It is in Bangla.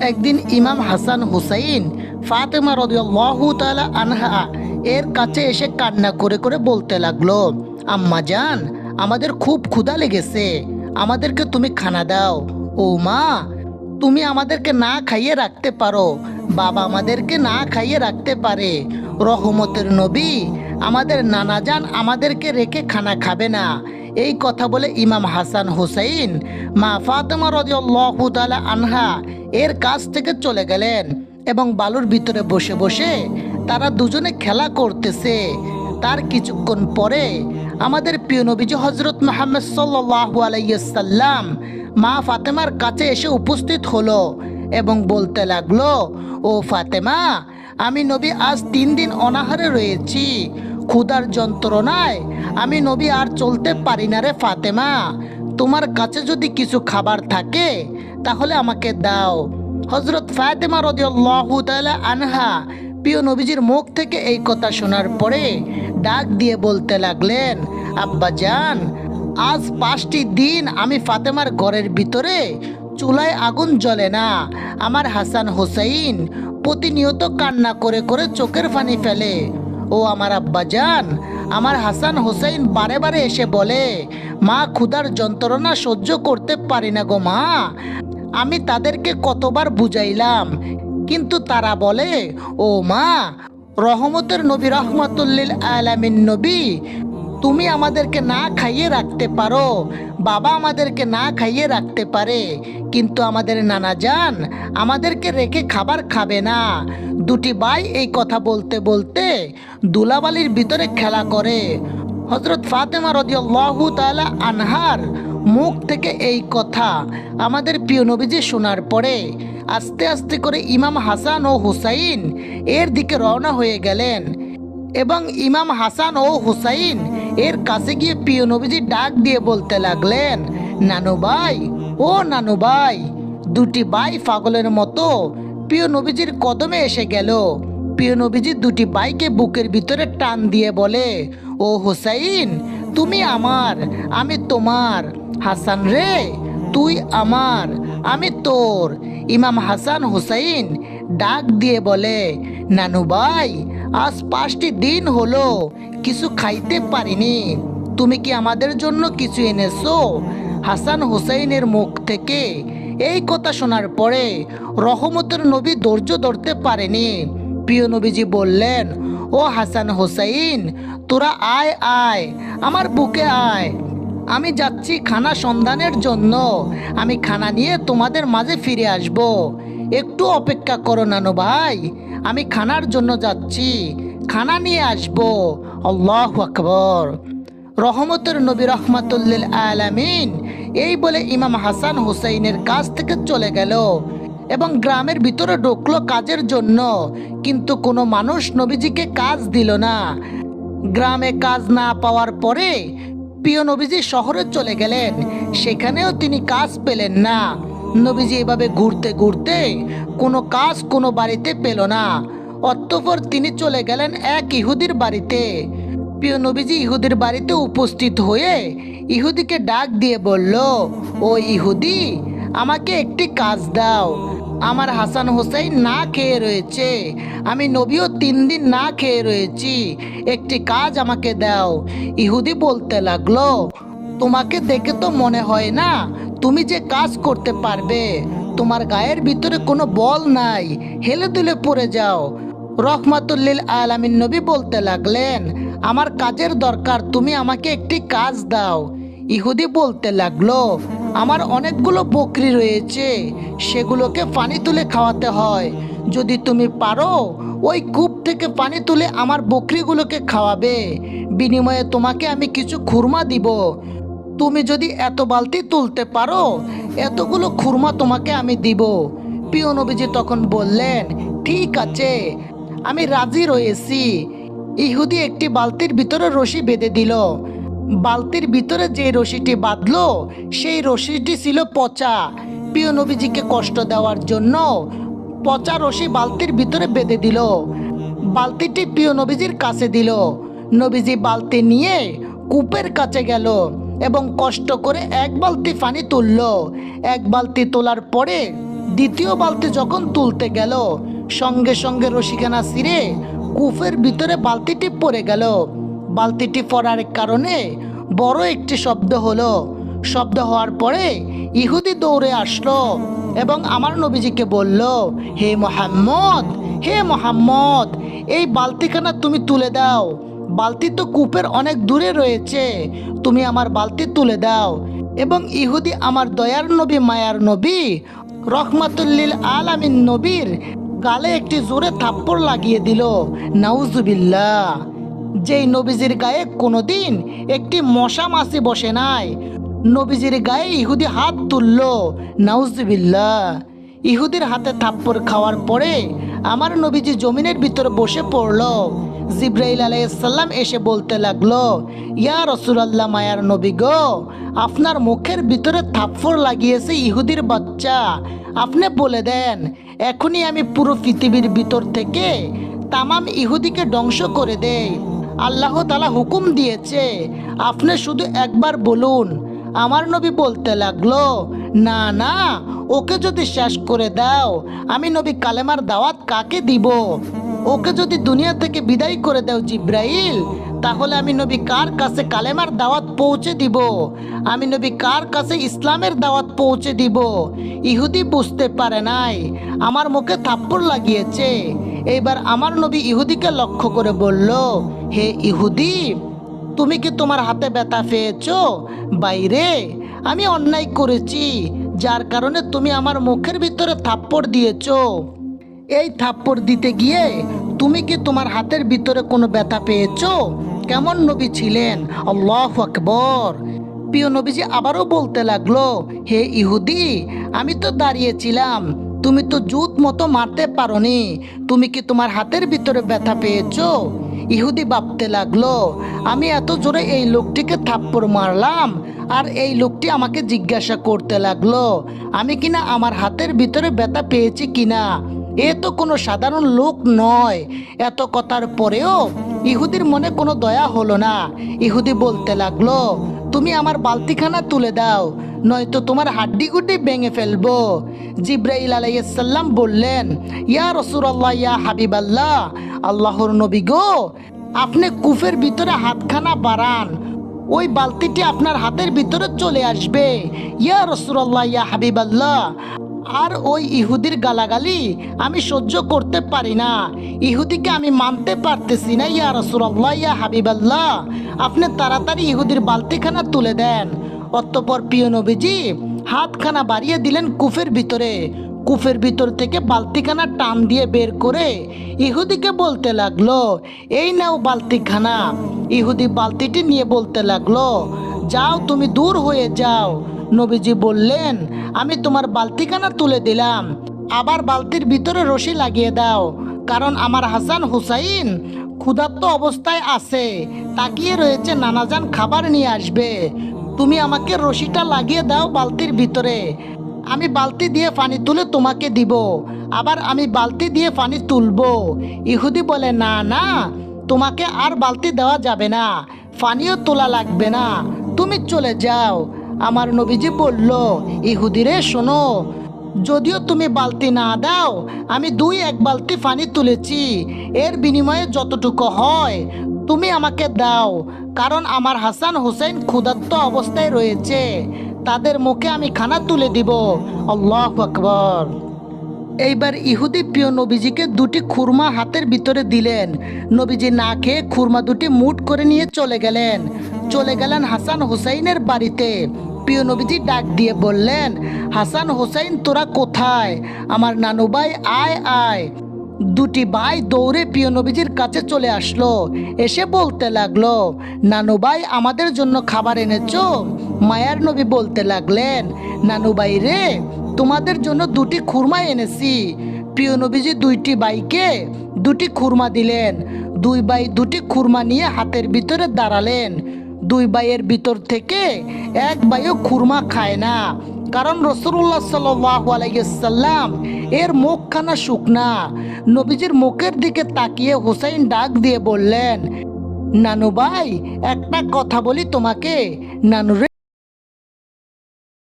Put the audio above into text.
একদিন ইমাম হাসান হুসাইন ফাতেমা রাদিয়াল্লাহু তাআলা আনহা এর কাছে এসে কান্না করে করে বলতে লাগলো, আম্মা জান, আমাদের খুব ক্ষুধা লেগেছে, আমাদেরকে তুমি খানা দাও। ও মা, তুমি আমাদেরকে না খাইয়ে রাখতে পারো, বাবা আমাদেরকে না খাইয়ে রাখতে পারে, রহমতের নবী আমাদের নানা জান আমাদেরকে রেখে খানা খাবে না। এই কথা বলে ইমাম হাসান হুসাইন মা ফাতেমা রাদিয়াল্লাহু তাআলা আনহা এর কাছ থেকে চলে গেলেন এবং বালুর ভিতরে বসে বসে তারা দুজনে খেলা করতেছে। তার কিছুক্ষণ পরে আমাদের প্রিয় নবীজি হযরত মুহাম্মদ সাল্লাল্লাহু আলাইহি সাল্লাম মা ফাতেমার কাছে এসে উপস্থিত হলো এবং বলতে লাগলো, ও ফাতেমা, আমি নবী আজ 3 দিন অনাহারে রয়েছি, ক্ষুধার যন্ত্রণায় আমি নবী আর চলতে পারি না রে ফাতেমা, তোমার কাছে যদি কিছু খাবার থাকে তাহলে আমাকে দাও। হযরত ফাতেমা রাদিয়াল্লাহু তাআলা আনহা প্রিয় নবীজির মুখ থেকে এই কথা শোনার পরে ডাক দিয়ে বলতে লাগলেন, আব্বা জান, আজ 5টি দিন আমি ফাতেমার ঘরের ভিতরে চুলায় আগুন জ্বলে না। আমার হাসান হুসাইন প্রতিনিয়ত কান্না করে করে চোখের পানি ফেলে। ও আমার আব্বা জান, আমার হাসান হুসাইন বারে বারে এসে বলে, মা, ক্ষুধার যন্ত্রণা সহ্য করতে পারি না গো মা। আমি তাদেরকে কতবার বুঝাইলাম, কিন্তু তারা বলে, ও মা, রহমতের নবী, রহমাতুল্লিল আলামিন নবী, তুমি আমাদেরকে না খাইয়ে রাখতে পারো, বাবা আমাদেরকে না খাইয়ে রাখতে পারে, কিন্তু আমাদের নানা জান আমাদেরকে রেখে খাবার খাবে না। দুটি ভাই এই কথা বলতে বলতে দুলাবালির ভিতরে খেলা করে। হযরত ফাতেমা রাদিয়াল্লাহু তাআলা আনহার মুখ থেকে এই কথা আমাদের প্রিয় নবীজি শোনার পরে আস্তে আস্তে করে ইমাম হাসান ও হুসাইন এর দিকে রওনা হয়ে গেলেন এবং ইমাম হাসান ও হুসাইন এর কাছে গিয়ে প্রিয় নবীজি ডাক দিয়ে বলতে লাগলেন, নানু ভাই, ও নানু ভাই। দুটি ভাই পাগলের মতো প্রিয় নবীজির কদমে এসে গেল। প্রিয় নবীজি দুটি ভাইকে বুকের ভিতরে টান দিয়ে বলে, ও হুসাইন, তুমি আমার, আমি তোমার। হাসান রে, তুই আমার, আমি তোর। ইমাম হাসান হুসাইন ডাক দিয়ে বলে, নানু ভাই, আজ 5টি দিন হলো কিছু খাইতে পারিনি, তুমি কি আমাদের জন্য কিছু এনেছো? হাসান হুসাইনের মুখ থেকে এই কথা শোনার পরে রহমতের নবী ধৈর্য ধরতে পারেনি। প্রিয় নবীজি বললেন, ও হাসান হুসাইন, তোরা আয় আয়, আমার বুকে আয়, আমি যাচ্ছি খানা সন্ধানের জন্য, আমি খানা নিয়ে তোমাদের মাঝে ফিরে আসব। একটু অপেক্ষা করো নানু ভাই, আমি খানার জন্য যাচ্ছি, খানা নিয়ে আসব। আল্লাহু আকবার। রহমতের নবী, রহমাতুল্লিল আলামিন এই বলে ইমাম হাসান হুসাইনের কাছ থেকে চলে গেল এবং গ্রামের ভিতরে ঢুকলো কাজের জন্য, কিন্তু কোনো মানুষ নবীজিকে কাজ দিল না। গ্রামে কাজ না পাওয়ার পরে প্রিয় নবীজি শহরে চলে গেলেন, সেখানেও তিনি কাজ পেলেন না। নবীজি এভাবে ঘুরতে ঘুরতে কোনো কাজ কোনো বাড়িতে পেল না। অতঃপর তিনি চলে গেলেন এক ইহুদির বাড়িতে। প্রিয় নবীজি ইহুদির বাড়িতে উপস্থিত হয়ে ইহুদিকে ডাক দিয়ে বলল, ও ইহুদি, আমাকে একটি কাজ দাও, আমার হাসান হোসেন না খেয়ে রয়েছে, আমি নবীও 3 দিন না খেয়ে রয়েছি, একটি কাজ আমাকে দাও। ইহুদি বলতে লাগলো, তোমাকে দেখে তো মনে হয় না তুমি যে কাজ করতে পারবে, তোমার গায়ের ভিতরে কোনো বল নাই, হেলে দুলে পড়ে যাও। রহমাতুল্লিল আলামিন নবী বলতে লাগলেন, আমার কাজের দরকার, তুমি আমাকে একটি কাজ দাও। ইহুদি বলতে লাগলো, আমার অনেকগুলো বকরি রয়েছে, সেগুলোকে পানি তুলে খাওয়াতে হয়, যদি তুমি পারো ওই কূপ থেকে পানি তুলে আমার বকরিগুলোকে খাওয়াবে, বিনিময়ে তোমাকে আমি কিছু খুরমা দিব। তুমি যদি এত বালতি তুলতে পারো, এতগুলো খুরমা তোমাকে আমি দিব। প্রিয় নবীজি তখন বললেন, ঠিক আছে, আমি রাজি রয়েছি। ইহুদি একটি বালতির ভিতরে রশি বেঁধে দিল। বালতির ভিতরে যে রশিটি বাঁধলো সেই রশিটি ছিল পচা। প্রিয় নবীজিকে কষ্ট দেওয়ার জন্য পচা রশি বালতির ভিতরে বেঁধে দিল। বালতিটি প্রিয় নবীজির কাছে দিল। নবীজি বালতি নিয়ে কূপের কাছে গেল এবং কষ্ট করে এক বালতি পানি তুলল। এক বালতি তোলার পরে দ্বিতীয় বালতি যখন তুলতে গেল, সঙ্গে সঙ্গে রশিখানা ছিঁড়ে কূপের ভিতরে বালতিটি পড়ে গেল। বালতিটি পড়ার কারণে বড় একটি শব্দ হলো। শব্দ হওয়ার পরে ইহুদি দৌড়ে আসলো এবং আমার নবীজিকে বলল, হে মোহাম্মদ, হে মোহাম্মদ, এই বালতিখানা তুমি তুলে দাও। বালতি তো কূপের অনেক দূরে রয়েছে, তুমি আমার বালতি তুলে দাও। এবং ইহুদি আমার দয়ার নবী, মায়ার নবী, রহমাতুল্লিল আলামিন নবীর গালে একটি জোরে থাপ্পড় লাগিয়ে দিল। নাউজুবিল্লাহ। যেই নবীজির গায়ে কোনোদিন একটি মশা মাছি বসে নাই, নবীজির গায়ে ইহুদি হাত তুলল। নাউজুবিল্লাহ। ইহুদির হাতে থাপ্পড় খাওয়ার পরে আমার নবীজি জমিনের ভিতরে বসে পড়ল। জিব্রাইল আলাইহিসসালাম এসে বলতে লাগলো, ইয়া রাসূলুল্লাহ, মায়ার নবী গো, আপনার মুখের ভিতরে থাপ্পড় লাগিয়েছে ইহুদির বাচ্চা। আপনি বলে দেন, এখনই আমি পুরো পৃথিবীর ভিতর থেকে তামাম ইহুদিকে ধ্বংস করে দেই। আল্লাহ তাআলা হুকুম দিয়েছে, আপনি শুধু একবার বলুন। আমার নবী বলতে লাগলো, না না, ওকে যদি শেষ করে দাও, আমি নবী কালেমার দাওয়াত কাকে দিব? ওকে যদি দুনিয়া থেকে বিদায় করে দাও জিব্রাইল, তাহলে আমি নবী কার কাছে কালেমার দাওয়াত পৌঁছে দিব? আমি নবী কার কাছে ইসলামের দাওয়াত পৌঁছে দিব? ইহুদি বুঝতে পারে নাই, আমার মুখে থাপ্পড় লাগিয়েছে। এইবার আমার নবী ইহুদিকে লক্ষ্য করে বলল, হে ইহুদি, তুমি কি তোমার হাতে ব্যথা পেয়েছো? বাইরে আমি অন্যায় করেছি, যার কারণে তুমি আমার মুখের ভিতরে থাপ্পড় দিয়েছো। এই থাপ্পড় দিতে গিয়ে তুমি কি তোমার হাতের ভিতরে কোনো ব্যথা পেয়েছো? কেমন নবী ছিলেন! আল্লাহু আকবার। প্রিয় নবীজি আবারও বলতে লাগলো, হে ইহুদি, আমি তো দাঁড়িয়েছিলাম, তুমি তো জুত মতো মারতে পারোনি, তুমি কি তোমার হাতের ভিতরে ব্যথা পেয়েছো? ইহুদি ভাবতে লাগলো, আমি এত জোরে এই লোকটিকে থাপ্পড় মারলাম, আর এই লোকটি আমাকে জিজ্ঞাসা করতে লাগলো আমি কিনা আমার হাতের ভিতরে ব্যথা পেয়েছি কিনা। এ তো কোনো সাধারণ লোক নয়। এত কথার পরেও ইহুদির মনে কোনো দয়া হলো না। ইহুদি বলতে লাগলো, তুমি আমার বালতিখানা তুলে দাও, নয়তো তোমার হাড্ডিগুড্ডি ভেঙে ফেলবো। জিব্রাইল আলাইহিসসালাম বললেন, ইয়া রাসূলুল্লাহ, ইয়া হাবিবাল্লাহ, আল্লাহর নবী গো, আপনি কূপের ভিতরে হাতখানা বাড়ান, ওই বালতিটি আপনার হাতের ভিতরে চলে আসবে। ইয়া রাসূলুল্লাহ, ইয়া হাবিবাল্লাহ। আর ওই ইহুদির গালাগালি আমি সহ্য করতে পারি না, ইহুদিকে আমি মানতে পারতেছি না। ইয়া রাসূলুল্লাহ, ইয়া হাবিবাল্লাহ, আপনি তাড়াতাড়ি ইহুদির বালতিখানা তুলে দেন। অতঃপর প্রিয় নবীজি হাতখানা বাড়িয়ে দিলেন কূপের ভিতরে। কূপের ভিতর থেকে বালতিখানা টান দিয়ে বের করে ইহুদিকে বলতে লাগলো, এই নাও বালতিখানা। ইহুদি বালতিটি নিয়ে বলতে লাগলো, যাও, তুমি দূর হয়ে যাও। নবীজি বললেন, আমি তোমার বালতিখানা তুলে দিলাম, আবার বালতির ভিতরে রশি লাগিয়ে দাও, কারণ আমার হাসান হুসাইন ক্ষুধার্ত অবস্থায় আছে, তাকিয়ে রয়েছে, নানাজান খাবার নিয়ে আসবে। তুমি আমাকে রশিটা লাগিয়ে দাও বালতির ভিতরে, আমি বালতি দিয়ে পানি তুলে তোমাকে দিব, আবার আমি বালতি দিয়ে পানি তুলবো। ইহুদি বলে, না না, তোমাকে আর বালতি দেওয়া যাবে না, পানিও তোলা লাগবে না, তুমি চলে যাও। আমার নবীজি বলল, ইহুদিরে শোনো, যদিও তুমি বালতি না দাও, আমি 2-1 বালতি পানি তুলেছি, এর বিনিময়ে যতটুকু হয় তুমি আমাকে দাও, কারণ আমার হাসান হুসাইন ক্ষুধার্ত অবস্থায় রয়েছে, তাদের মুখে আমি খানা তুলে দিব। আল্লাহু আকবার। এইবার ইহুদি প্রিয় নবীজিকে 2টি খুরমা হাতের ভিতরে দিলেন। নবীজি না খেয়ে খুরমা 2টি মুঠ করে নিয়ে চলে গেলেন হাসান হুসাইনের বাড়িতে। প্রিয় নবীজি ডাক দিয়ে বললেন, হাসান হুসাইন, তোরা কোথায়? আমার নানু ভাই, আয় আয়। 2টি ভাই দৌড়ে প্রিয় নবীজির কাছে চলে আসলো। এসে বলতে লাগলো, নানু ভাই, আমাদের জন্য খাবার এনেছো? মায়ার নবী বলতে লাগলেন, নানু ভাই রে, তোমাদের জন্য 2টি খুরমা এনেছি। প্রিয় নবীজি 2টি ভাইকে 2টি খুরমা দিলেন। 2 ভাই 2টি খুরমা নিয়ে হাতের ভিতরে দাঁড়ালেন। 2 ভাইয়ের ভিতর থেকে 1 ভাইও খুরমা খায় না, কারণ রাসূলুল্লাহ সাল্লাল্লাহু আলাইহি সাল্লাম এর মুখখানা শুকনা। নবীজির মুখের দিকে তাকিয়ে হুসাইন ডাক দিয়ে বললেন, নানু ভাই, একটা কথা বলি তোমাকে। নানু রে,